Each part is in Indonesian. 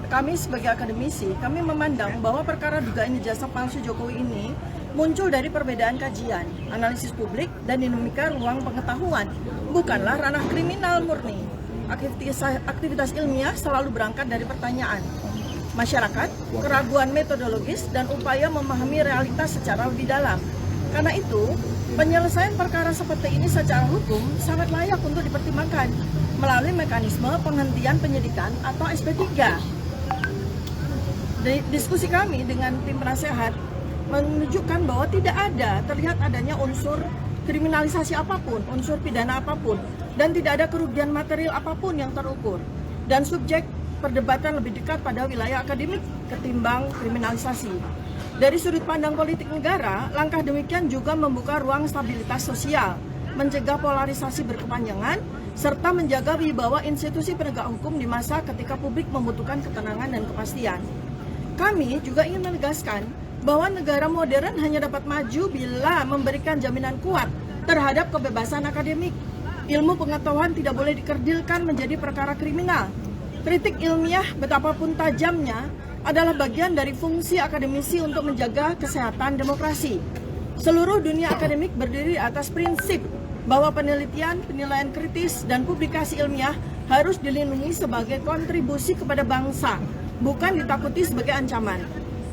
kami sebagai akademisi, kami memandang bahwa perkara dugaan ijazah palsu Jokowi ini muncul dari perbedaan kajian, analisis publik, dan dinamika ruang pengetahuan, bukanlah ranah kriminal murni. Aktivitas ilmiah selalu berangkat dari pertanyaan masyarakat, keraguan metodologis, dan upaya memahami realitas secara lebih dalam. Karena itu, penyelesaian perkara seperti ini secara hukum sangat layak untuk dipertimbangkan melalui mekanisme penghentian penyidikan atau SP3. Diskusi kami dengan tim penasehat menunjukkan bahwa tidak terlihat adanya unsur kriminalisasi apapun, unsur pidana apapun, dan tidak ada kerugian material apapun yang terukur. Dan subjek perdebatan lebih dekat pada wilayah akademik ketimbang kriminalisasi. Dari sudut pandang politik negara, langkah demikian juga membuka ruang stabilitas sosial, mencegah polarisasi berkepanjangan, serta menjaga wibawa institusi penegak hukum di masa ketika publik membutuhkan ketenangan dan kepastian. Kami juga ingin menegaskan bahwa negara modern hanya dapat maju bila memberikan jaminan kuat terhadap kebebasan akademik. Ilmu pengetahuan tidak boleh dikerdilkan menjadi perkara kriminal. Kritik ilmiah betapapun tajamnya adalah bagian dari fungsi akademisi untuk menjaga kesehatan demokrasi. Seluruh dunia akademik berdiri atas prinsip bahwa penelitian, penilaian kritis, dan publikasi ilmiah harus dilindungi sebagai kontribusi kepada bangsa, bukan ditakuti sebagai ancaman.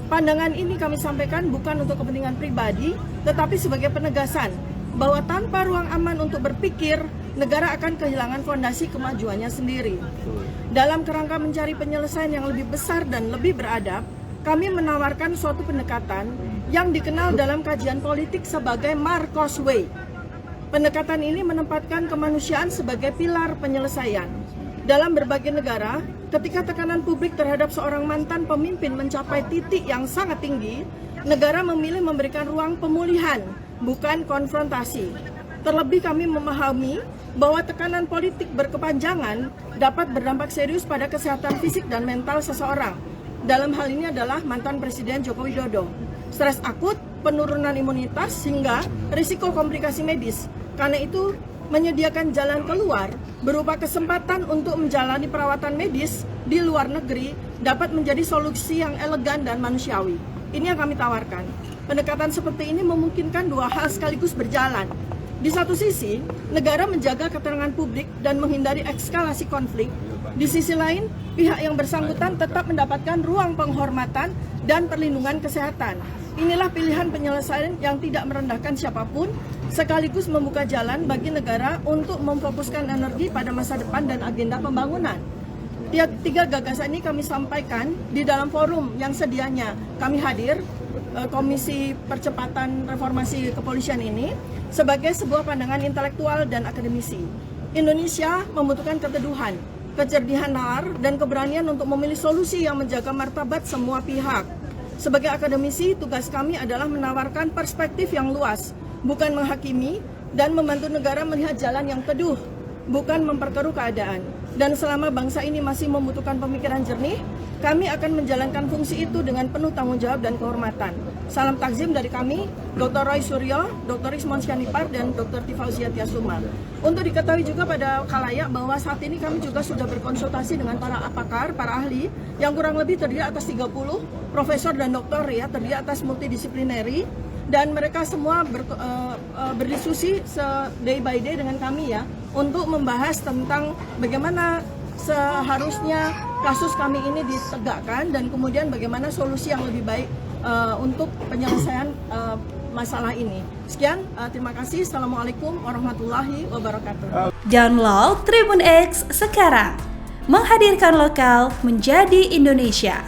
Pandangan ini kami sampaikan bukan untuk kepentingan pribadi, tetapi sebagai penegasan bahwa tanpa ruang aman untuk berpikir, negara akan kehilangan fondasi kemajuannya sendiri. Dalam kerangka mencari penyelesaian yang lebih besar dan lebih beradab, kami menawarkan suatu pendekatan yang dikenal dalam kajian politik sebagai Marcos Way. Pendekatan ini menempatkan kemanusiaan sebagai pilar penyelesaian. Dalam berbagai negara, ketika tekanan publik terhadap seorang mantan pemimpin mencapai titik yang sangat tinggi, negara memilih memberikan ruang pemulihan, bukan konfrontasi. Terlebih kami memahami bahwa tekanan politik berkepanjangan dapat berdampak serius pada kesehatan fisik dan mental seseorang. Dalam hal ini adalah mantan Presiden Joko Widodo. Stres akut, penurunan imunitas, hingga risiko komplikasi medis. Karena itu, menyediakan jalan keluar berupa kesempatan untuk menjalani perawatan medis di luar negeri dapat menjadi solusi yang elegan dan manusiawi. Ini yang kami tawarkan. Pendekatan seperti ini memungkinkan dua hal sekaligus berjalan. Di satu sisi, negara menjaga keterangan publik dan menghindari eskalasi konflik. Di sisi lain, pihak yang bersangkutan tetap mendapatkan ruang penghormatan dan perlindungan kesehatan. Inilah pilihan penyelesaian yang tidak merendahkan siapapun, sekaligus membuka jalan bagi negara untuk memfokuskan energi pada masa depan dan agenda pembangunan. Tiga gagasan ini kami sampaikan di dalam forum yang sedianya kami hadir, Komisi Percepatan Reformasi Kepolisian ini, sebagai sebuah pandangan intelektual dan akademisi. Indonesia membutuhkan keteduhan, kecerdihan nalar, dan keberanian untuk memilih solusi yang menjaga martabat semua pihak. Sebagai akademisi, tugas kami adalah menawarkan perspektif yang luas, bukan menghakimi, dan membantu negara melihat jalan yang teduh, bukan memperkeruh keadaan. Dan selama bangsa ini masih membutuhkan pemikiran jernih, kami akan menjalankan fungsi itu dengan penuh tanggung jawab dan kehormatan. Salam takzim dari kami, Dr. Roy Suryo, Dr. Ismon Syanipar, dan Dr. Tifauzia Tiasuma. Untuk diketahui juga pada khalayak bahwa saat ini kami juga sudah berkonsultasi dengan para pakar, para ahli, yang kurang lebih terdiri atas 30 profesor dan doktor ya, terdiri atas multidisiplinary, dan mereka semua berdiskusi day by day dengan kami ya, untuk membahas tentang bagaimana seharusnya kasus kami ini ditegakkan dan kemudian bagaimana solusi yang lebih baik untuk penyelesaian masalah ini. Sekian, terima kasih. Assalamualaikum warahmatullahi wabarakatuh. Download Tribun X sekarang, menghadirkan lokal menjadi Indonesia.